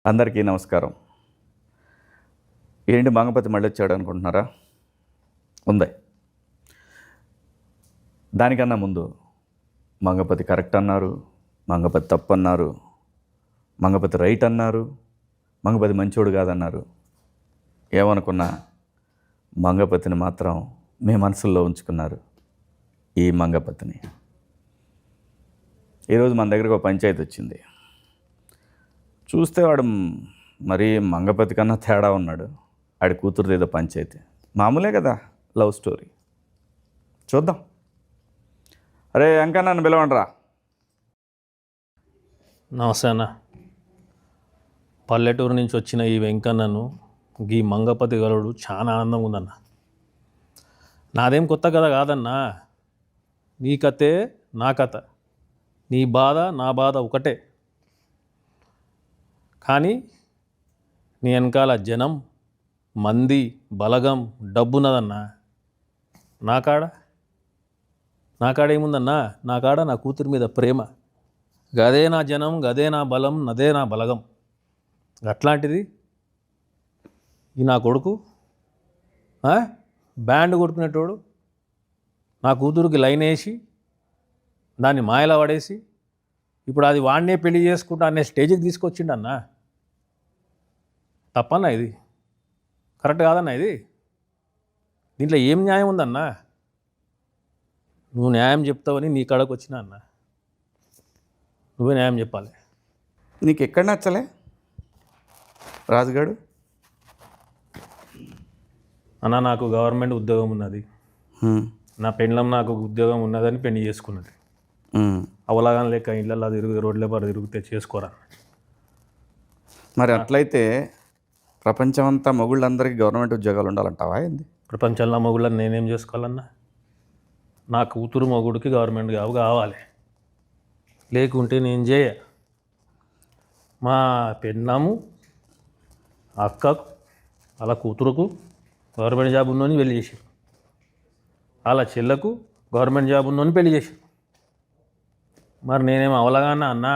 అందరికీ నమస్కారం. ఏంటి మంగపతి మళ్ళీ వచ్చాడు అనుకుంటున్నారా? ఉంది. దానికన్నా ముందు మంగపతి కరెక్ట్ అన్నారు, మంగపతి తప్పు అన్నారు, మంగపతి రైట్ అన్నారు, మంగపతి మంచోడు కాదన్నారు. ఏమనుకున్నా మంగపతిని మాత్రం మీ మనసుల్లో ఉంచుకున్నారు. ఈ మంగపతిని ఈరోజు మన దగ్గరకు ఒక పంచాయతీ వచ్చింది. చూస్తే వాడు మరీ మంగపతి కన్నా తేడా ఉన్నాడు. ఆడి కూతురుది ఏదో పంచాయతీ, మామూలే కదా, లవ్ స్టోరీ. చూద్దాం. అరే ఇంకా నన్ను పిలవండిరా. నమస్తే అన్న. పల్లెటూరు నుంచి వచ్చిన ఈ వెంకన్నను ఈ మంగపతి గలుడు చాలా ఆనందంగా ఉందన్న. నాదేం కొత్త కథ కాదన్నా. నీ కథే నా కథ, నీ బాధ నా బాధ ఒకటే. కానీ నీ వెనకాల జనం, మంది, బలగం, డబ్బున్నదన్నా. నా కాడ ఏముందన్నా? నా కాడ నా కూతురి మీద ప్రేమ. గదే నా జనం, గదే నా బలం, నదే నా బలగం. అట్లాంటిది ఈ నా కొడుకు బ్యాండ్ కొట్టుకునేటోడు నా కూతురికి లైన్ వేసి దాన్ని మాయలా పడేసి ఇప్పుడు అది వాడినే పెళ్లి చేసుకుంటా అనే స్టేజ్కి తీసుకొచ్చిండన్నా. తప్పన్నా ఇది? కరెక్ట్ కాదన్నా ఇది? దీంట్లో ఏం న్యాయం ఉందన్నా? నువ్వు న్యాయం చెప్తావని నీ కాడకు వచ్చినా అన్న. నువ్వే న్యాయం చెప్పాలి. నీకు ఎక్కడ నచ్చలే రాజుగాడు? అన్న, నాకు గవర్నమెంట్ ఉద్యోగం ఉన్నది. నా పెండ్లం నాకు ఉద్యోగం ఉన్నదని పెళ్లి చేసుకున్నది. అవలాగం లేక ఇళ్ళల్లో తిరుగు, రోడ్ల బారు తిరిగితే చేసుకోరా. మరి అట్లయితే ప్రపంచమంతా మొగుళ్ళందరికీ గవర్నమెంట్ ఉద్యోగాలు ఉండాలంటావా ఏంది? ప్రపంచంలో మొగుళ్ళని నేనేం చేసుకోవాలన్నా? నా కూతురు మొగుడికి గవర్నమెంట్ జాబ్ కావాలి, లేకుంటే నేను చేయ. మా పెళ్ళాము అక్కకు వాళ్ళ కూతురుకు గవర్నమెంట్ జాబ్ ఉన్నోని పెళ్లి చేశారు, వాళ్ళ చెల్లకు గవర్నమెంట్ జాబ్ ఉన్నోని పెళ్లి చేశారు. మరి నేనేమో అవలగానా అన్నా?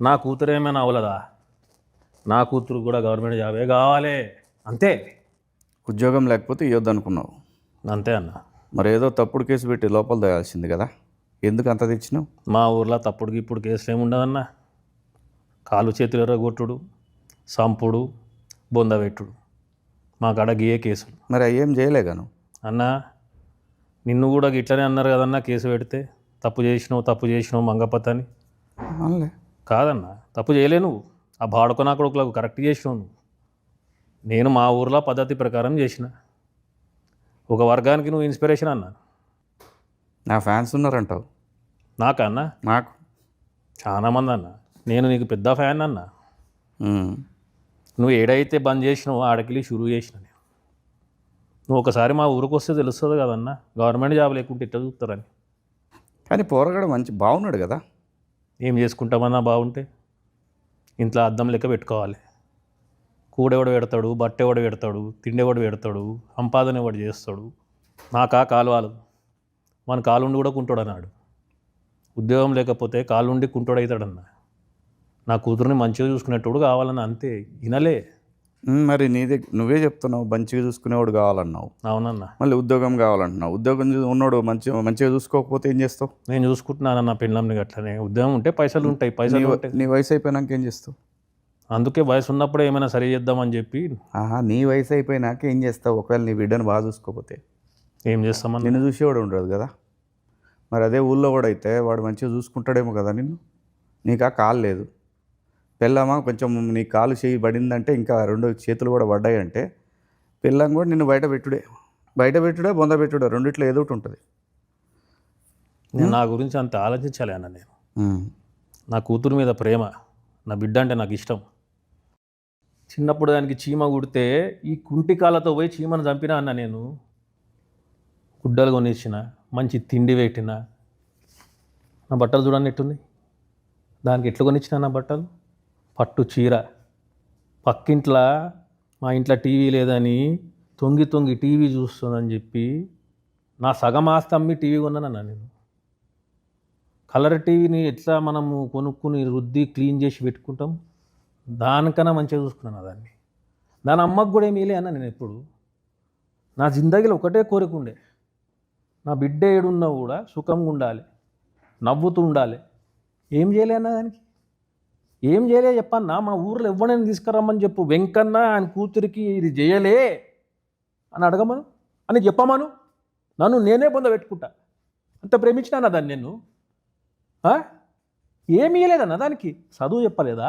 నా కూతురు ఏమైనా అవలదా? నా కూతురు కూడా గవర్నమెంట్ జాబే కావాలి, అంతే. ఉద్యోగం లేకపోతే ఇవ్వద్దు అనుకున్నావు, అంతే అన్న. మరి ఏదో తప్పుడు కేసు పెట్టి లోపల తోయాల్సింది కదా, ఎందుకు అంత తెచ్చినావు? మా ఊర్లో తప్పుడుకి ఇప్పుడు కేసులు ఏమి ఉండదన్నా. కాలు చేతులు ఎర్రగొట్టుడు, సంపుడు, బొందబెట్టుడు, మా కాడ గియే కేసులు. మరి అవి ఏం చేయలేగాను అన్నా. నిన్ను కూడా ఇట్లనే అన్నారు కదన్నా, కేసు పెడితే తప్పు చేసినావు మంగపతి అని. అనలే కాదన్నా, తప్పు చేయలే నువ్వు. ఆ బాడుకో నా కొడుకులకు కరెక్ట్ చేసినావు నువ్వు. నేను మా ఊర్లో పద్ధతి ప్రకారం చేసిన. ఒక వర్గానికి నువ్వు ఇన్స్పిరేషన్ అన్నా. నా ఫ్యాన్స్ ఉన్నారంటావు? నాకన్నా నాకు చాలామంది అన్న. నేను నీకు పెద్ద ఫ్యాన్ అన్న. నువ్వు ఏడైతే బంద్ చేసినావో ఆడకెళ్ళి షురూ చేసిన నేను. నువ్వు ఒకసారి మా ఊరికి వస్తే తెలుస్తుంది కదన్నా, గవర్నమెంట్ జాబ్ లేకుంటే ఇట్లా చూస్తారని. కానీ పోరగాడు మంచి బాగున్నాడు కదా. ఏం చేసుకుంటామన్నా బాగుంటే? ఇంట్లో అద్దం లెక్క పెట్టుకోవాలి. కూడెవడు పెడతాడు, బట్టెవడు పెడతాడు, తిండెవడు పెడతాడు, సంపాదన ఎవడు చేస్తాడు. నాకా కాలువాలు, మన కాలుండి కూడా కుంటాడు అన్నాడు. ఉద్యోగం లేకపోతే కాలుండి కుంటోడవుతాడన్నా. నా కూతురుని మంచిగా చూసుకునేటోడు కావాలన్న, అంతే. వినలే. మరి నువ్వే చెప్తున్నావు మంచిగా చూసుకునేవాడు కావాలన్నావు. అవునన్నా. మళ్ళీ ఉద్యోగం కావాలంటున్నావు. ఉద్యోగం ఉన్నోడు మంచిగా చూసుకోకపోతే ఏం చేస్తావు? నేను చూసుకుంటున్నానన్న పెళ్ళంని. అట్లనే ఉద్యోగం ఉంటే పైసలు ఉంటాయి, పైసలు ఉంటాయి. నీ వయసు అయిపోయినాక ఏం చేస్తావు? అందుకే వయసు ఉన్నప్పుడే ఏమైనా సరి చేద్దామని చెప్పి. నీ వయసు అయిపోయినాక ఏం చేస్తావు? ఒకవేళ నీ బిడ్డను బాగా చూసుకోకపోతే ఏం చేస్తామని? నిన్ను చూసేవాడు ఉండదు కదా. మరి అదే ఊళ్ళో కూడా అయితే వాడు మంచిగా చూసుకుంటాడేమో కదా నిన్ను. నీకు ఆ కాలు లేదు, పెళ్ళామా కొంచెం నీ కాలు చేయి పడిందంటే, ఇంకా రెండు చేతులు కూడా పడ్డాయంటే పెళ్ళాం కూడా నిన్ను బయట పెట్టుడే బొంద పెట్టుడే, రెండిట్లో ఏదో ఒకటి ఉంటుంది. నా గురించి అంత ఆలోచించాలి అన్న. నేను నా కూతురు మీద ప్రేమ, నా బిడ్డ అంటే నాకు ఇష్టం. చిన్నప్పుడు దానికి చీమ కుడితే ఈ కుంటికాలతో పోయి చీమను చంపినా అన్న. నేను గుడ్డలు కొనిచ్చిన, మంచి తిండి పెట్టిన. నా బట్టలు చూడండి ఎట్టుంది. దానికి ఎట్లా కొనిచ్చిన నా బట్టలు? పట్టు చీర. పక్కింట్లో మా ఇంట్లో టీవీ లేదని తొంగి టీవీ చూస్తుందని చెప్పి నా సగం ఆస్తి అమ్మి టీవీ కొన్నానన్నా నేను. కలర్ టీవీని ఎట్లా మనము కొనుక్కుని రుద్ది క్లీన్ చేసి పెట్టుకుంటాం, దానికన్నా మంచిగా చూసుకున్నాను దాన్ని. దాని అమ్మకు కూడా ఏమీ లే అన్న నేను ఎప్పుడు. నా జిందగీలో ఒకటే కోరిక ఉండే, నా బిడ్డ ఏడున్నా కూడా సుఖంగా ఉండాలి, నవ్వుతూ ఉండాలి. ఏం చేయలే అన్న దానికి, ఏం చేయలే చెప్పన్నా. మా ఊర్లో ఎవరైనా తీసుకురమ్మని చెప్పు, వెంకన్న ఆయన కూతురికి ఇది చేయలే అని అడగమను అని చెప్పమను, నన్ను నేనే పొందబెట్టుకుంటా. అంత ప్రేమించినా దాన్ని నేను. ఏమీ లేదన్న దానికి. చదువు చెప్పలేదా,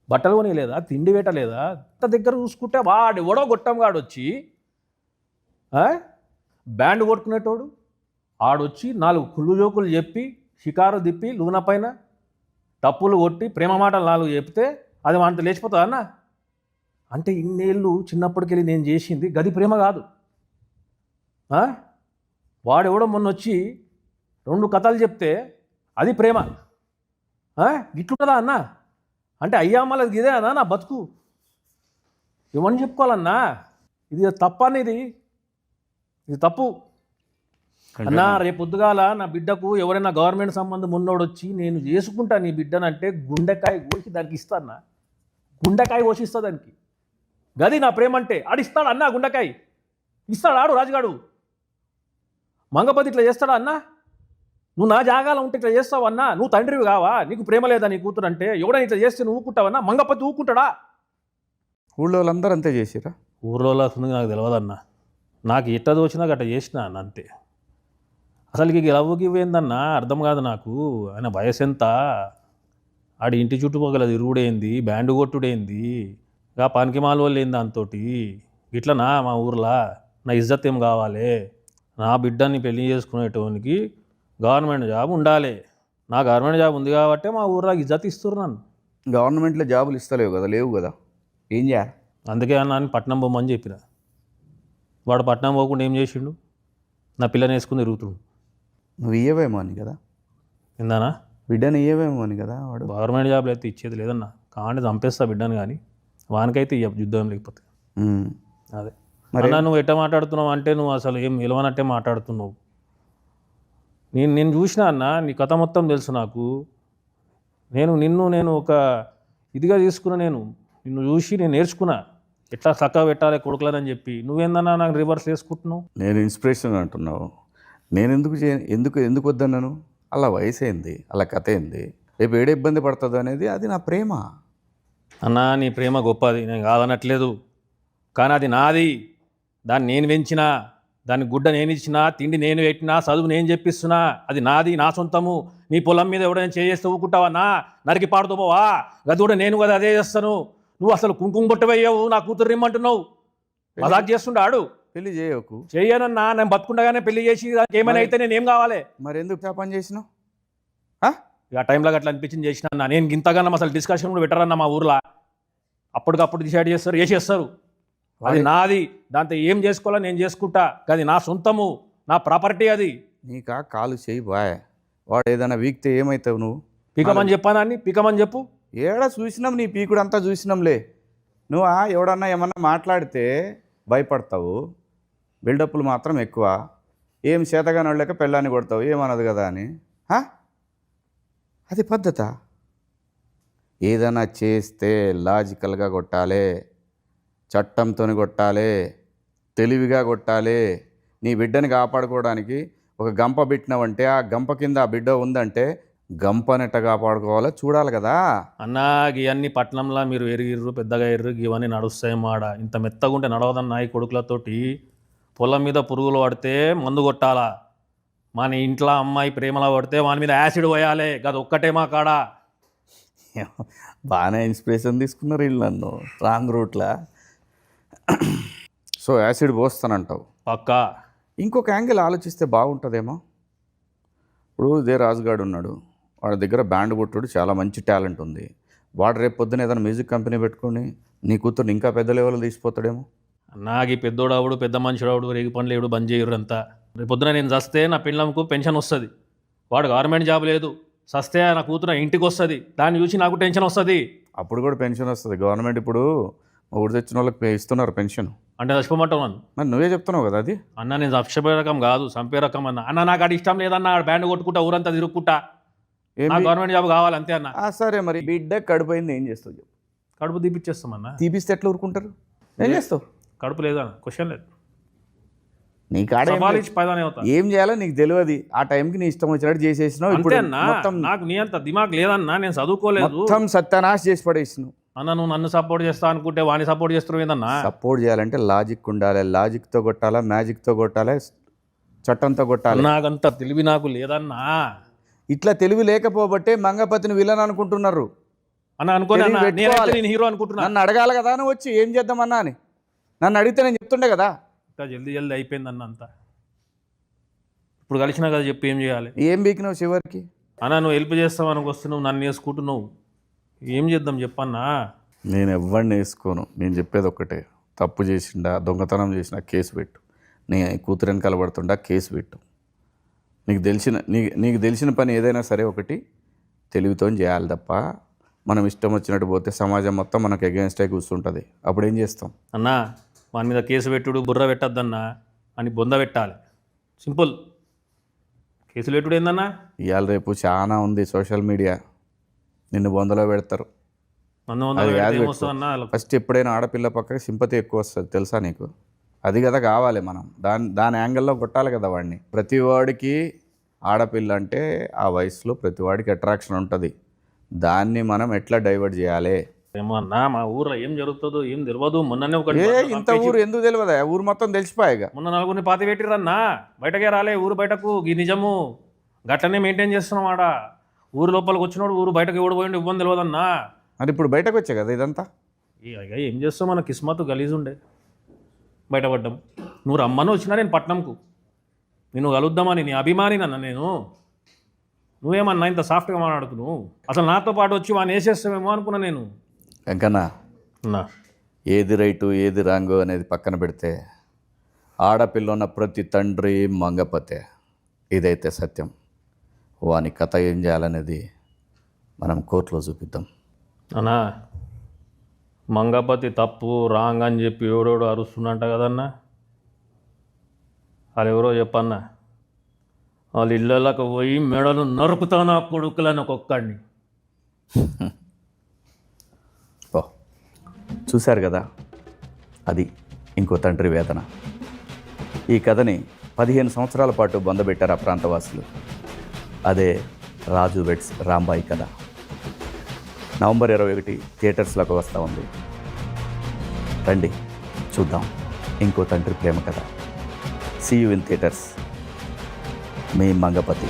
బట్టలు కొనియలేదా, తిండి పెట్టలేదా? అంత దగ్గర చూసుకుంటే వాడు ఎవడో గొట్టంగాడు వచ్చి బ్యాండ్ కొట్టుకునేటోడు ఆడొచ్చి 4 కుళ్ళు జోకులు చెప్పి షికారు తిప్పి లూన పైన తప్పులు కొట్టి ప్రేమ మాటలు 4 చెప్తే అది వాంత లేచిపోతుందా అన్న? అంటే ఇన్నేళ్ళు చిన్నప్పటికెళ్ళి నేను చేసింది గది ప్రేమ కాదు. వాడెవడో మొన్న వచ్చి 2 కథలు చెప్తే అది ప్రేమ. గిట్లుంటుందా అన్న? అంటే అయ్యా మళ్ళీ ఇదే అన్నా నా బతుకు. ఏమని చెప్పుకోవాలన్నా? ఇది తప్ప అనేది, ఇది తప్పు అన్నా. రేపు పొద్దుగాల నా బిడ్డకు ఎవరైనా గవర్నమెంట్ సంబంధం ఉన్నోడు వచ్చి నేను చేసుకుంటా నీ బిడ్డనంటే గుండెకాయ కోసి దానికి ఇస్తానా? గుండెకాయ కోసిస్తా దానికి. గది నా ప్రేమ అంటే. ఆడిస్తాడు అన్నా గుండెకాయ ఇస్తాడు. ఆడు రాజుగాడు మంగపతి ఇట్లా చేస్తాడా అన్నా? నువ్వు నా జాగాలో ఉంటే ఇట్లా చేస్తావన్నా? నువ్వు తండ్రివి కావా? నీకు ప్రేమ లేదా నీ కూతురు అంటే? ఎవడైనా ఇట్లా చేస్తే నువ్వు ఊకుంటావన్నా? మంగపతి ఊకుంటాడా? ఊళ్ళో వాళ్ళందరూ అంతే చేసిరా? ఊర్లో నాకు తెలియదన్నా. నాకు ఎట్ట దోచినా గట్ట చేసినా అన్న అంతే. అసలుకి లవ్వుకి ఇవ్వేందన్నా అర్థం కాదు నాకు. ఆయన వయసు ఎంత? ఆడి ఇంటి చుట్టుపక్కల తిరుగుడేంది, బ్యాండ్ కొట్టుడేంది, ఇక పనికి మాల వాళ్ళు ఏంది దాంతో. ఇట్లా మా ఊర్లో నా ఇజ్జత్ ఏం కావాలి? నా బిడ్డని పెళ్లి చేసుకునేటోనికి గవర్నమెంట్ జాబ్ ఉండాలి. నా గవర్నమెంట్ జాబ్ ఉంది కాబట్టి మా ఊర్లో ఇజ్జత్ ఇస్తున్నారు నన్ను. గవర్నమెంట్లో జాబులు ఇస్తలేవు కదా, లేవు కదా, ఏం చేయాలి? అందుకే అన్న అని పట్నం పోమని చెప్పిన. వాడు పట్నం పోకుండా ఏం చేసిండు? నా పిల్లని వేసుకుని తిరుగుతుండు. నువ్వు ఇయ్యవేమో అని కదా, ఏందన్నా? బిడ్డని ఇయ్యవేమో అని కదా. వాడు గవర్నమెంట్ జాబ్లు అయితే ఇచ్చేది లేదన్నా. కాంటే చంపేస్తా బిడ్డను, కానీ వానికైతే యుద్ధం లేకపోతే. అదే మరి నువ్వు ఎట్ట మాట్లాడుతున్నావు అంటే నువ్వు అసలు ఏం విలువనట్టే మాట్లాడుతున్నావు. నేను చూసినా అన్న, నీ కథ మొత్తం తెలుసు నాకు. నేను ఒక ఇదిగా తీసుకున్నా. నిన్ను చూసి నేను నేర్చుకున్నా ఎట్లా చక్కగా పెట్టాలి కొడుకులని చెప్పి. నువ్వేందన్నా నాకు రివర్స్ వేసుకుంటున్నావు? నేను ఇన్స్పిరేషన్ అంటున్నావు. నేను ఎందుకు వద్దన్నాను? అలా వయసు ఏంది, అలా కథ ఏంది, రేపు ఏడే ఇబ్బంది పడుతుంది అనేది అది నా ప్రేమ. అన్నా నీ ప్రేమ గొప్పది, నేను కాదనట్లేదు. కానీ అది నాది. దాన్ని నేను పెంచినా, దాని గుడ్డ నేను ఇచ్చినా, తిండి నేను పెట్టినా, చదువు నేను చెప్పిస్తున్నా. అది నాది, నా సొంతము. నీ పొలం మీద ఎవడైనా చేస్తే ఊకుంటావా? నరికి పాడుతూ పోవా? గది కూడా నేను కదా అదే చేస్తాను. నువ్వు అసలు కుంకుమ బొట్టవయ్యావు, నా కూతురు ఇమ్మంటున్నావు. మజాక్ చేస్తుండాడు. పెళ్లి చేయకు. చెయ్యనన్నా, నేను బతుకుండగానే పెళ్లి చేసి ఏమైనా అయితే నేను ఏం కావాలి? మరి ఎందుకు పని చేసినావు? ఇక టైంలో అట్లా అనిపించింది చేసిన అన్న. నేను ఇంతగానో అసలు డిస్కషన్ కూడా పెట్టారన్న మా ఊర్లో. అప్పటికప్పుడు డిసైడ్ చేస్తారు, చేసేస్తారు. అది నాది, దాంతో ఏం చేసుకోవాలో నేను చేసుకుంటా. అది నా సొంతము, నా ప్రాపర్టీ. అది నీకా కాలు చేయి బాయ్. వాడు ఏదైనా వీక్తే ఏమవుతావు నువ్వు? పీకమని చెప్పానాన్ని, పీకమని చెప్పు. ఏడా చూసినాం, నీ పీకుడు అంతా చూసినాంలే. నువ్వు ఎవడన్నా ఏమన్నా మాట్లాడితే భయపడతావు, బిల్డప్లు మాత్రం ఎక్కువ. ఏం చేతగాని వాళ్ళక పెళ్ళాన్ని కొడతావు, ఏమన్నది కదా అని. అది పద్ధత? ఏదైనా చేస్తే లాజికల్గా కొట్టాలి, చట్టంతో కొట్టాలి, తెలివిగా కొట్టాలి. నీ బిడ్డని కాపాడుకోవడానికి ఒక గంప పెట్టినావంటే ఆ గంప కింద ఆ బిడ్డ ఉందంటే గంపనెట్ట కాపాడుకోవాలో చూడాలి కదా అన్నా. ఇవన్నీ పట్నంలో మీరు ఎరిగిర్రు, పెద్దగా ఎర్రు, ఇవన్నీ నడుస్తాయి మాడ. ఇంత మెత్తగా ఉంటే నడవదన్నా. ఈ కొడుకులతోటి పొలం మీద పురుగులు పడితే మందు కొట్టాలా? మన ఇంట్లో అమ్మాయి ప్రేమలో పడితే వాని మీద యాసిడ్ పోయాలి. అది ఒక్కటే మా కాడ. బాగానే ఇన్స్పిరేషన్ తీసుకున్నారు వీళ్ళు నన్ను రాంగ్ రూట్లా. సో యాసిడ్ పోస్తానంటావు? పక్కా. ఇంకొక యాంగిల్ ఆలోచిస్తే బాగుంటుందేమో. ఇప్పుడు ఇదే రాజుగాడు ఉన్నాడు, వాడి దగ్గర బ్యాండ్ కొట్టుడు చాలా మంచి టాలెంట్ ఉంది. వాడు రేపు పొద్దున ఏదైనా మ్యూజిక్ కంపెనీ పెట్టుకుని నీ కూతుర్ని ఇంకా పెద్ద లెవెల్లో తీసిపోతాడేమో. నాకు ఈ పెద్దోడావుడు, పెద్ద మనిషిడావుడు, రేగి పనులు ఏడు బంద్ చేయరు అంతా. రేపు పొద్దున నేను చస్తే నా పిల్లలకు పెన్షన్ వస్తుంది. వాడు గవర్నమెంట్ జాబ్ లేదు, చస్తే నా కూతురు ఇంటికి వస్తుంది. దాన్ని చూసి నాకు టెన్షన్ వస్తుంది. అప్పుడు కూడా పెన్షన్ వస్తుంది. గవర్నమెంట్ ఇప్పుడు ఊరు తెచ్చిన వాళ్ళకి ఇస్తున్నారు పెన్షన్. అంటే చచ్చిపోమంటావు నన్ను? మరి నువ్వే చెప్తున్నావు కదా అది. అన్న నేను చచ్చిపోయే రకం కాదు, చంపే రకం అన్న. అన్న నాకు అది ఇష్టం లేదన్న. బ్యాండ్ కొట్టుకుంటా ఊరంతా తిరుగుకుంటా, గవర్నమెంట్ జాబ్ కావాలి అంతే అన్న. సరే మరి బిడ్డ కడిపోయింది ఏం చేస్తావు చెప్పు? కడుపు తీపిచ్చేస్తామన్నా. తీపిస్తే ఎట్లా ఊరుకుంటారు? ఏం చేస్తావు? కడుపు లేదా క్వశ్చన్ లేదు. నీ కాడ సవాల్ ఇచ్చి పైదానే అవుతా. ఏం చేయాలో నీకు తెలియదు. ఆ టైంకి నీ ఇష్టం వచ్చినట్టు చేసేసినావు. ఇప్పుడు అంతే అన్నా, మొత్తం నాకు నీ అంత దిమాగ్ లేదన్నా, నేను చదువుకోలేదు మొత్తం సత్యానాశ చేసి పడేసినావు. అన్న. నువ్వు నన్ను సపోర్ట్ చేస్తా అనుకుంటే వాడిని సపోర్ట్ చేస్తున్నావు ఏందన్నా? సపోర్ట్ చేయాలంటే లాజిక్ ఉండాలి. లాజిక్తో కొట్టాలా, మ్యాజిక్తో కొట్టాలి, చట్టంతో కొట్టాలి. నాకంత తెలివి నాకు లేదన్నా. ఇట్లా తెలివి లేకపోబట్టే మంగపతిని విలన్ అనుకుంటున్నారు. అన్న అనుకోని అన్న, తెలివి నేనైతే పెట్టుకోవాలి. నేను హీరో అనుకుంటున్నా. నన్ను అడగాలి కదా, నువ్వు వచ్చి ఏం చేద్దామన్నా అని. నన్ను అడిగితే నేను చెప్తుండే కదా. ఇంకా జల్దీ అయిపోయింది అన్న అంతా. ఇప్పుడు కలిసినా కదా చెప్పి ఏం చేయాలి? ఏం బీకినావు చివరికి? అన్న నువ్వు హెల్ప్ చేస్తావు అనుకు వస్తున్నావు, నన్ను వేసుకుంటున్నావు. ఏం చేద్దాం చెప్పన్నా? నేను ఎవరిని వేసుకోను. నేను చెప్పేది ఒక్కటే, తప్పు చేసిండా, దొంగతనం చేసినా కేసు పెట్టు. నీ కూతురని కలబడుతుండా కేసు పెట్టు. నీకు తెలిసిన పని ఏదైనా సరే ఒకటి తెలివితో చేయాలి తప్ప మనం ఇష్టం వచ్చినట్టు పోతే సమాజం మొత్తం మనకు అగేన్స్టే కూర్చుంటుంది. అప్పుడు ఏం చేస్తాం? అన్నా వాని మీద కేసు పెట్టుడు, బుర్ర పెట్టద్దన్నా అని బొంద పెట్టాలి. సింపుల్. కేసులు పెట్టుడు ఏందన్నా? ఇవాళ రేపు చాలా ఉంది సోషల్ మీడియా, నిన్ను బొందలో పెడతారు. అది కాదు ఏమొస్తుందన్నా? ఫస్ట్ ఎప్పుడైనా ఆడపిల్ల పక్కకి సింపతి ఎక్కువ వస్తుంది తెలుసా నీకు? అది కదా కావాలి. మనం దాని యాంగిల్లో కొట్టాలి కదా వాడిని. ప్రతి వాడికి ఆడపిల్ల అంటే ఆ వయసులో ప్రతి వాడికి అట్రాక్షన్ ఉంటుంది. దాన్ని మనం ఎట్లా డైవర్ట్ చేయాలి? ఏమో అన్నా, మా ఊర్లో ఏం జరుగుతుందో ఏం తెలియదు. మొన్ననే ఒకటి ఇంత ఊరు ఎందుకు తెలియదా? ఊరు మొత్తం తెలిసిపోయాగా. మొన్న నలుగురిని పాతి పెట్టిరన్నా, బయటకే రాలే ఊరు బయటకు. ఈ నిజము గట్లనే మెయింటైన్ చేస్తున్నాం ఆడ. ఊరు లోపలికి వచ్చినోడు ఊరు బయటకు ఓడిపోయిండు, ఇవ్వని తెలియదన్నా. మరి ఇప్పుడు బయటకు వచ్చా కదా ఇదంతా. ఇక ఏం చేస్తాం, మన కిస్మత్ గలీజ్ ఉండే బయటపడ్డాం. నువ్వు రమ్మని వచ్చినా నేను పట్నంకు, నేను కలుద్దామని నీ అభిమాని నన్న నేను. నువ్వేమన్నా ఇంత సాఫ్ట్గా మాట్లాడుతున్నావు? అసలు నాతో పాటు వచ్చి వాడిని వేసేస్తామేమో అనుకున్నా నేను. వెంకన్నా, ఏది రైటు ఏది రాంగు అనేది పక్కన పెడితే ఆడపిల్ల ఉన్న ప్రతి తండ్రి మంగపతే. ఇదైతే సత్యం. వాని కథ ఏం చేయాలనేది మనం కోర్టులో చూపిద్దాం. అన్నా మంగపతి తప్పు రాంగ్ అని చెప్పి ఎవడెవడో అరుస్తున్నట్ట కదన్నా. వాళ్ళు ఎవరో చెప్పన్నా, వాళ్ళు ఇళ్ళకి పోయి మెడలు నరుకుతాను ఆ కొడుకులని ఒక్కొక్కడిని. ఓ చూశారు కదా, అది ఇంకో తండ్రి వేదన. ఈ కథని 15 సంవత్సరాల పాటు బొందబెట్టారు ఆ ప్రాంతవాసులు. అదే రాజు వెడ్స్ రాంబాయి కథ. నవంబర్ 21 థియేటర్స్లోకి వస్తూ ఉంది. రండి చూద్దాం ఇంకో తండ్రి ప్రేమ కథ. See you in theatres. మీ మంగపతి.